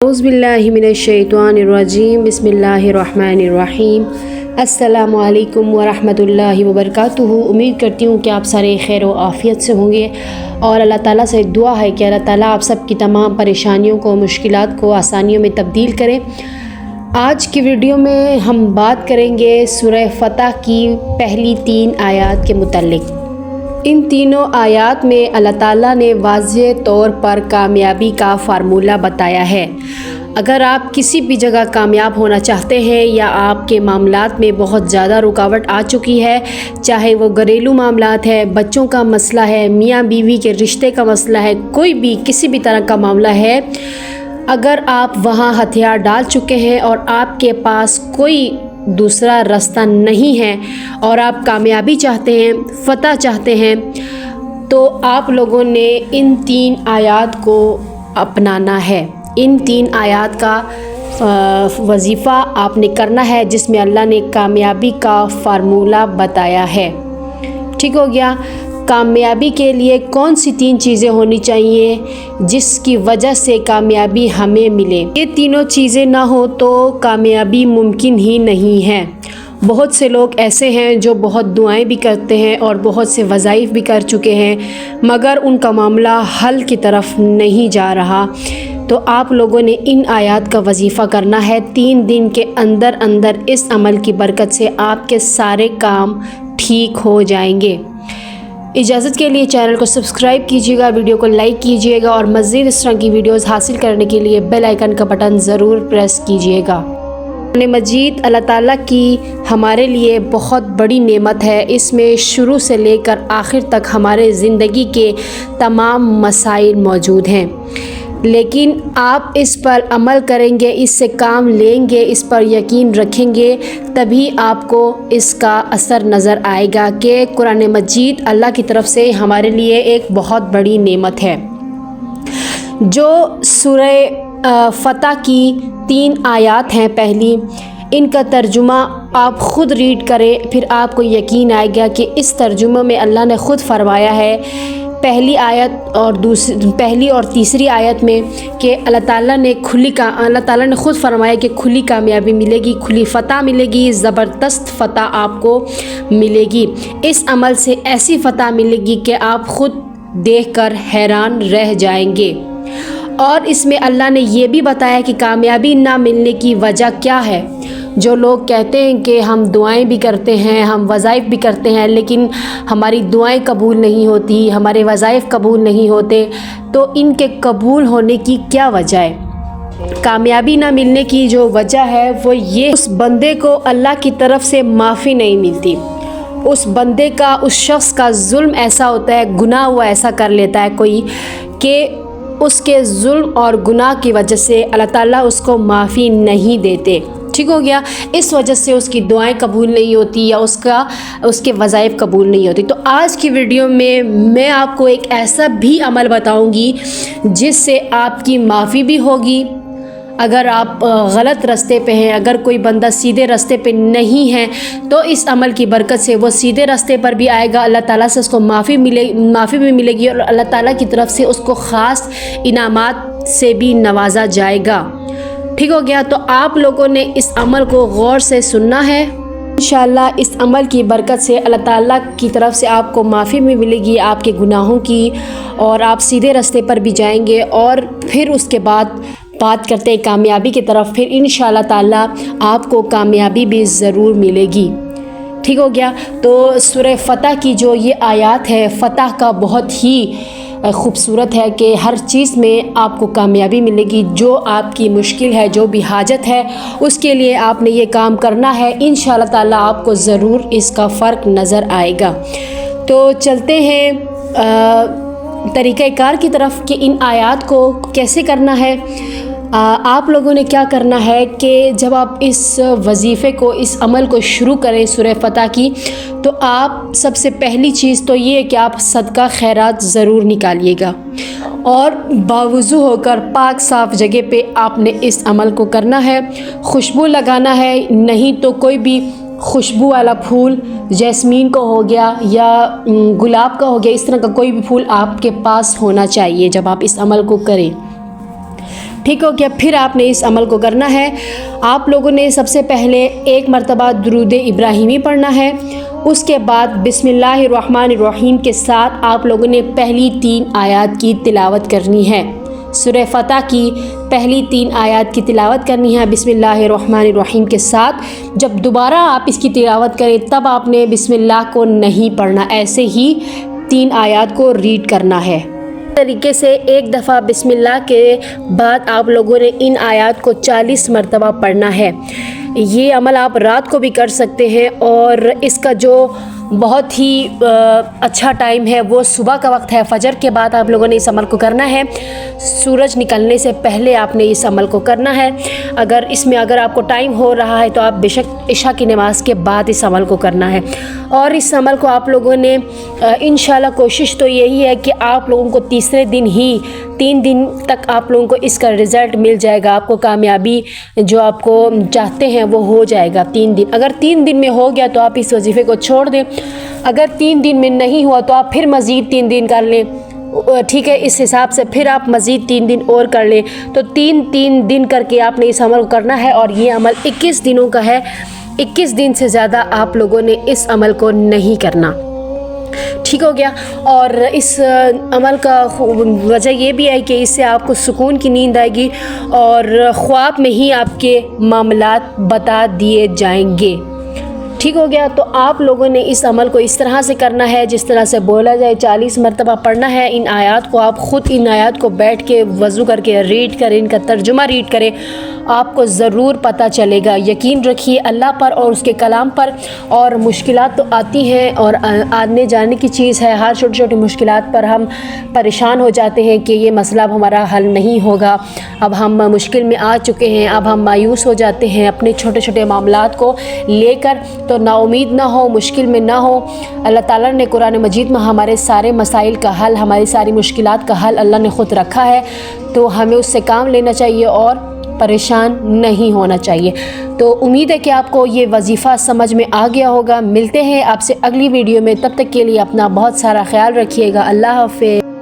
اعوذ باللہ من الشیطان الرجیم بسم اللہ الرحمن الرحیم السلام علیکم ورحمۃ اللہ وبرکاتہ۔ امید کرتی ہوں کہ آپ سارے خیر و عافیت سے ہوں گے اور اللہ تعالیٰ سے دعا ہے کہ اللہ تعالیٰ آپ سب کی تمام پریشانیوں کو، مشکلات کو آسانیوں میں تبدیل کریں۔ آج کی ویڈیو میں ہم بات کریں گے سورہ فتح کی پہلی 3 آیات کے متعلق۔ ان تینوں آیات میں اللہ تعالیٰ نے واضح طور پر کامیابی کا فارمولہ بتایا ہے۔ اگر آپ کسی بھی جگہ کامیاب ہونا چاہتے ہیں یا آپ کے معاملات میں بہت زیادہ رکاوٹ آ چکی ہے، چاہے وہ گھریلو معاملات ہے، بچوں کا مسئلہ ہے، میاں بیوی کے رشتے کا مسئلہ ہے، کوئی بھی کسی بھی طرح کا معاملہ ہے، اگر آپ وہاں ہتھیار ڈال چکے ہیں اور آپ کے پاس کوئی دوسرا راستہ نہیں ہے اور آپ کامیابی چاہتے ہیں، فتح چاہتے ہیں، تو آپ لوگوں نے ان 3 آیات کو اپنانا ہے۔ ان 3 آیات کا وظیفہ آپ نے کرنا ہے جس میں اللہ نے کامیابی کا فارمولہ بتایا ہے۔ ٹھیک ہو گیا؟ کامیابی کے لیے کون سی 3 چیزیں ہونی چاہیے جس کی وجہ سے کامیابی ہمیں ملے؟ یہ تینوں چیزیں نہ ہو تو کامیابی ممکن ہی نہیں ہے۔ بہت سے لوگ ایسے ہیں جو بہت دعائیں بھی کرتے ہیں اور بہت سے وظائف بھی کر چکے ہیں، مگر ان کا معاملہ حل کی طرف نہیں جا رہا۔ تو آپ لوگوں نے ان آیات کا وظیفہ کرنا ہے۔ 3 دن کے اندر اس عمل کی برکت سے آپ کے سارے کام ٹھیک ہو جائیں گے۔ اجازت کے لیے چینل کو سبسکرائب کیجیے گا، ویڈیو کو لائک کیجیے گا اور مزید اس طرح کی ویڈیوز حاصل کرنے کے لیے بیل آئیکن کا بٹن ضرور پریس کیجیے گا۔ قرآن مجید اللہ تعالیٰ کی ہمارے لیے بہت بڑی نعمت ہے۔ اس میں شروع سے لے کر آخر تک ہمارے زندگی کے تمام مسائل موجود ہیں، لیکن آپ اس پر عمل کریں گے، اس سے کام لیں گے، اس پر یقین رکھیں گے، تبھی آپ کو اس کا اثر نظر آئے گا کہ قرآن مجید اللہ کی طرف سے ہمارے لیے ایک بہت بڑی نعمت ہے۔ جو سورہ فتح کی 3 آیات ہیں پہلی، ان کا ترجمہ آپ خود ریڈ کریں، پھر آپ کو یقین آئے گا کہ اس ترجمے میں اللہ نے خود فرمایا ہے پہلی اور تیسری آیت میں کہ اللہ تعالیٰ نے خود فرمایا کہ کھلی کامیابی ملے گی، کھلی فتح ملے گی، زبردست فتح آپ کو ملے گی۔ اس عمل سے ایسی فتح ملے گی کہ آپ خود دیکھ کر حیران رہ جائیں گے۔ اور اس میں اللہ نے یہ بھی بتایا کہ کامیابی نہ ملنے کی وجہ کیا ہے۔ جو لوگ کہتے ہیں کہ ہم دعائیں بھی کرتے ہیں، ہم وظائف بھی کرتے ہیں، لیکن ہماری دعائیں قبول نہیں ہوتی، ہمارے وظائف قبول نہیں ہوتے، تو ان کے قبول ہونے کی کیا وجہ ہے؟ کامیابی نہ ملنے کی جو وجہ ہے وہ یہ، اس بندے کو اللہ کی طرف سے معافی نہیں ملتی۔ اس بندے کا، اس شخص کا ظلم ایسا ہوتا ہے، گناہ وہ ایسا کر لیتا ہے کوئی کہ اس کے ظلم اور گناہ کی وجہ سے اللہ تعالیٰ اس کو معافی نہیں دیتے۔ ٹھیک ہو گیا؟ اس وجہ سے اس کی دعائیں قبول نہیں ہوتی یا اس کے وظائف قبول نہیں ہوتی۔ تو آج کی ویڈیو میں آپ کو ایک ایسا بھی عمل بتاؤں گی جس سے آپ کی معافی بھی ہوگی۔ اگر آپ غلط راستے پہ ہیں، اگر کوئی بندہ سیدھے راستے پہ نہیں ہے، تو اس عمل کی برکت سے وہ سیدھے راستے پر بھی آئے گا، اللہ تعالیٰ سے اس کو معافی بھی ملے گی اور اللہ تعالیٰ کی طرف سے اس کو خاص انعامات سے بھی نوازا جائے گا۔ ٹھیک ہو گیا؟ تو آپ لوگوں نے اس عمل کو غور سے سننا ہے۔ انشاءاللہ اس عمل کی برکت سے اللہ تعالیٰ کی طرف سے آپ کو معافی بھی ملے گی آپ کے گناہوں کی، اور آپ سیدھے راستے پر بھی جائیں گے۔ اور پھر اس کے بعد بات کرتے ہیں کامیابی کی طرف، پھر انشاءاللہ تعالیٰ آپ کو کامیابی بھی ضرور ملے گی۔ ٹھیک ہو گیا؟ تو سورہ فتح کی جو یہ آیات ہے، فتح کا بہت ہی خوبصورت ہے کہ ہر چیز میں آپ کو کامیابی ملے گی۔ جو آپ کی مشکل ہے، جو بھی حاجت ہے، اس کے لیے آپ نے یہ کام کرنا ہے، انشاءاللہ تعالیٰ آپ کو ضرور اس کا فرق نظر آئے گا۔ تو چلتے ہیں طریقہ کار کی طرف کہ ان آیات کو کیسے کرنا ہے۔ آپ لوگوں نے کیا کرنا ہے کہ جب آپ اس وظیفے کو، اس عمل کو شروع کریں سورہ فتح کی، تو آپ سب سے پہلی چیز تو یہ ہے کہ آپ صدقہ خیرات ضرور نکالیے گا، اور باوضو ہو کر پاک صاف جگہ پہ آپ نے اس عمل کو کرنا ہے۔ خوشبو لگانا ہے، نہیں تو کوئی بھی خوشبو والا پھول، جیسمین کا ہو گیا یا گلاب کا ہو گیا، اس طرح کا کوئی بھی پھول آپ کے پاس ہونا چاہیے جب آپ اس عمل کو کریں۔ ٹھیک ہو گیا؟ پھر آپ نے اس عمل کو کرنا ہے۔ آپ لوگوں نے سب سے پہلے ایک مرتبہ درود ابراہیمی پڑھنا ہے، اس کے بعد بسم اللہ الرحمن الرحیم کے ساتھ آپ لوگوں نے پہلی 3 آیات کی تلاوت کرنی ہے۔ سورہ فتح کی پہلی 3 آیات کی تلاوت کرنی ہے بسم اللہ الرحمن الرحیم کے ساتھ۔ جب دوبارہ آپ اس کی تلاوت کریں تب آپ نے بسم اللہ کو نہیں پڑھنا، ایسے ہی 3 آیات کو ریڈ کرنا ہے۔ طریقے سے ایک دفعہ بسم اللہ کے بعد آپ لوگوں نے ان آیات کو 40 مرتبہ پڑھنا ہے۔ یہ عمل آپ رات کو بھی کر سکتے ہیں، اور اس کا جو بہت ہی اچھا ٹائم ہے وہ صبح کا وقت ہے۔ فجر کے بعد آپ لوگوں نے اس عمل کو کرنا ہے، سورج نکلنے سے پہلے آپ نے اس عمل کو کرنا ہے۔ اگر آپ کو ٹائم ہو رہا ہے تو آپ بے شک عشاء کی نماز کے بعد اس عمل کو کرنا ہے۔ اور اس عمل کو آپ لوگوں نے انشاءاللہ کوشش تو یہی ہے کہ آپ لوگوں کو تیسرے دن ہی 3 دن تک آپ لوگوں کو اس کا رزلٹ مل جائے گا، آپ کو کامیابی جو آپ کو چاہتے ہیں وہ ہو جائے گا 3 دن۔ اگر 3 دن میں ہو گیا تو آپ اس وظیفے کو چھوڑ دیں، اگر 3 دن میں نہیں ہوا تو آپ پھر مزید 3 دن کر لیں، ٹھیک ہے؟ اس حساب سے پھر آپ مزید 3 دن اور کر لیں، تو 3 دن کر کے آپ نے اس عمل کو کرنا ہے۔ اور یہ عمل 21 دنوں کا ہے، 21 دن سے زیادہ آپ لوگوں نے اس عمل کو نہیں کرنا، ٹھیک ہو گیا؟ اور اس عمل کا وجہ یہ بھی ہے کہ اس سے آپ کو سکون کی نیند آئے گی، اور خواب میں ہی آپ کے معاملات بتا دیے جائیں گے، ٹھیک ہو گیا؟ تو آپ لوگوں نے اس عمل کو اس طرح سے کرنا ہے جس طرح سے بولا جائے، 40 مرتبہ پڑھنا ہے۔ ان آیات کو آپ خود ان آیات کو بیٹھ کے وضو کر کے ریڈ کریں، ان کا ترجمہ ریڈ کریں، آپ کو ضرور پتہ چلے گا۔ یقین رکھیے اللہ پر اور اس کے کلام پر۔ اور مشکلات تو آتی ہیں اور آنے جانے کی چیز ہے، ہر چھوٹی چھوٹی مشکلات پر ہم پریشان ہو جاتے ہیں کہ یہ مسئلہ اب ہمارا حل نہیں ہوگا، اب ہم مشکل میں آ چکے ہیں، اب ہم مایوس ہو جاتے ہیں اپنے چھوٹے چھوٹے معاملات کو لے کر۔ تو نا امید نہ ہو، مشکل میں نہ ہو۔ اللہ تعالیٰ نے قرآن مجید میں ہمارے سارے مسائل کا حل، ہماری ساری مشکلات کا حل اللہ نے خود رکھا ہے، تو ہمیں اس سے کام لینا چاہیے اور پریشان نہیں ہونا چاہیے۔ تو امید ہے کہ آپ کو یہ وظیفہ سمجھ میں آ گیا ہوگا۔ ملتے ہیں آپ سے اگلی ویڈیو میں، تب تک کے لیے اپنا بہت سارا خیال رکھیے گا۔ اللہ حافظ۔